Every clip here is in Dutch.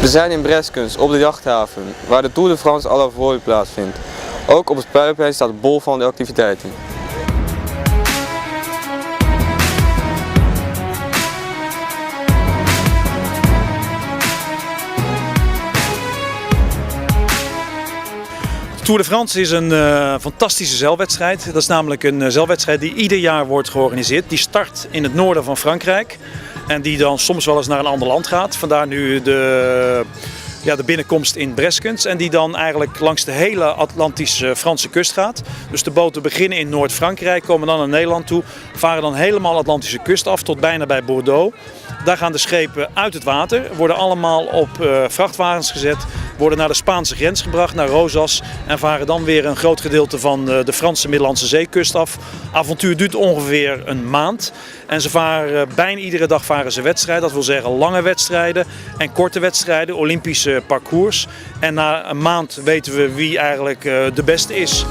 We zijn in Breskens op de jachthaven, waar de Tour de France à la Voile plaatsvindt. Ook op het Puilenplein staat bol van de activiteiten. De Tour de France is een fantastische zeilwedstrijd. Dat is namelijk een zeilwedstrijd die ieder jaar wordt georganiseerd. Die start in het noorden van Frankrijk en die dan soms wel eens naar een ander land gaat. Vandaar nu de binnenkomst in Breskens en die dan eigenlijk langs de hele Atlantische Franse kust gaat. Dus de boten beginnen in Noord-Frankrijk, komen dan naar Nederland toe, varen dan helemaal de Atlantische kust af tot bijna bij Bordeaux. Daar gaan de schepen uit het water, worden allemaal op vrachtwagens gezet, worden naar de Spaanse grens gebracht, naar Rosas en varen dan weer een groot gedeelte van de Franse Middellandse Zeekust af. Avontuur duurt ongeveer een maand en ze varen bijna iedere dag wedstrijden, dat wil zeggen lange wedstrijden en korte wedstrijden, Olympische parcours. En na een maand weten we wie eigenlijk de beste is.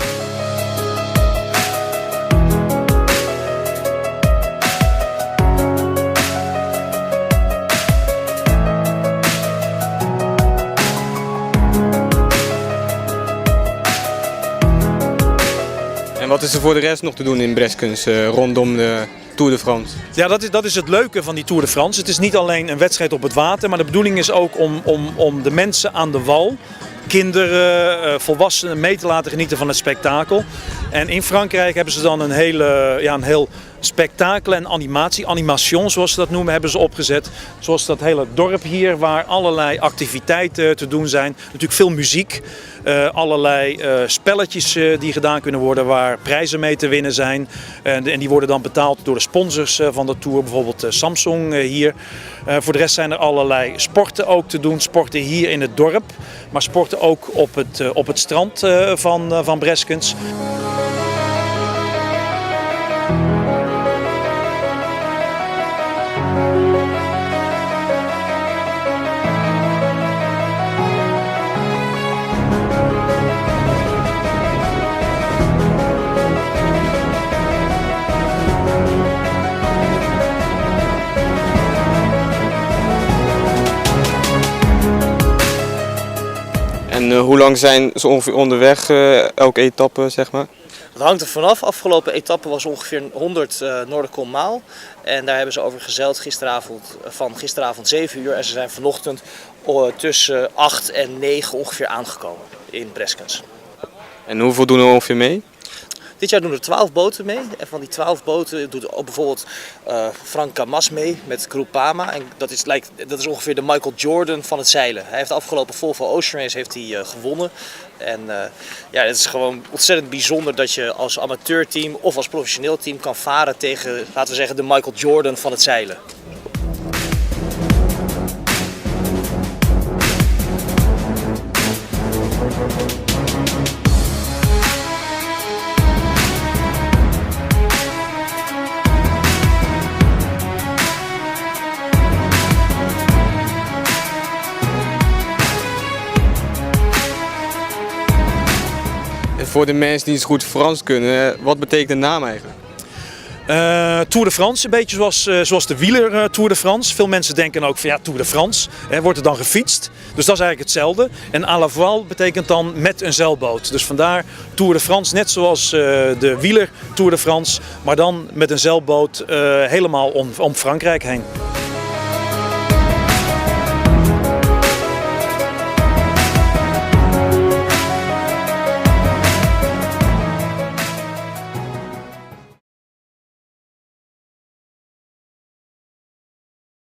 En wat is er voor de rest nog te doen in Breskens rondom de Tour de France? Ja, dat is het leuke van die Tour de France. Het is niet alleen een wedstrijd op het water, maar de bedoeling is ook om de mensen aan de wal, kinderen, volwassenen mee te laten genieten van het spektakel. En in Frankrijk hebben ze dan een heel spektakel en animation zoals ze dat noemen, hebben ze opgezet. Zoals dat hele dorp hier, waar allerlei activiteiten te doen zijn. Natuurlijk veel muziek, allerlei spelletjes die gedaan kunnen worden waar prijzen mee te winnen zijn. En die worden dan betaald door de sponsors van de Tour, bijvoorbeeld Samsung hier. Voor de rest zijn er allerlei sporten ook te doen. Sporten hier in het dorp, maar sporten ook op het strand van Breskens. En hoe lang zijn ze ongeveer onderweg, elke etappe, zeg maar? Dat hangt er vanaf. Afgelopen etappe was ongeveer 100 nautical mile. En daar hebben ze over gezeild gisteravond 7 uur. En ze zijn vanochtend tussen 8 en 9 ongeveer aangekomen in Breskens. En hoeveel doen er ongeveer mee? Dit jaar doen er 12 boten mee. En van die 12 boten doet ook bijvoorbeeld Frank Camas mee met Groupama. En dat is ongeveer de Michael Jordan van het zeilen. Hij heeft de afgelopen Volvo Ocean Race gewonnen. En het is gewoon ontzettend bijzonder dat je als amateurteam of als professioneel team kan varen tegen, laten we zeggen, de Michael Jordan van het zeilen. Voor de mensen die het goed Frans kunnen, wat betekent de naam eigenlijk? Tour de France, een beetje zoals de wieler Tour de France. Veel mensen denken ook van ja, Tour de France, wordt er dan gefietst. Dus dat is eigenlijk hetzelfde. En à la voile betekent dan met een zeilboot. Dus vandaar Tour de France, net zoals de wieler Tour de France, maar dan met een zeilboot helemaal om Frankrijk heen.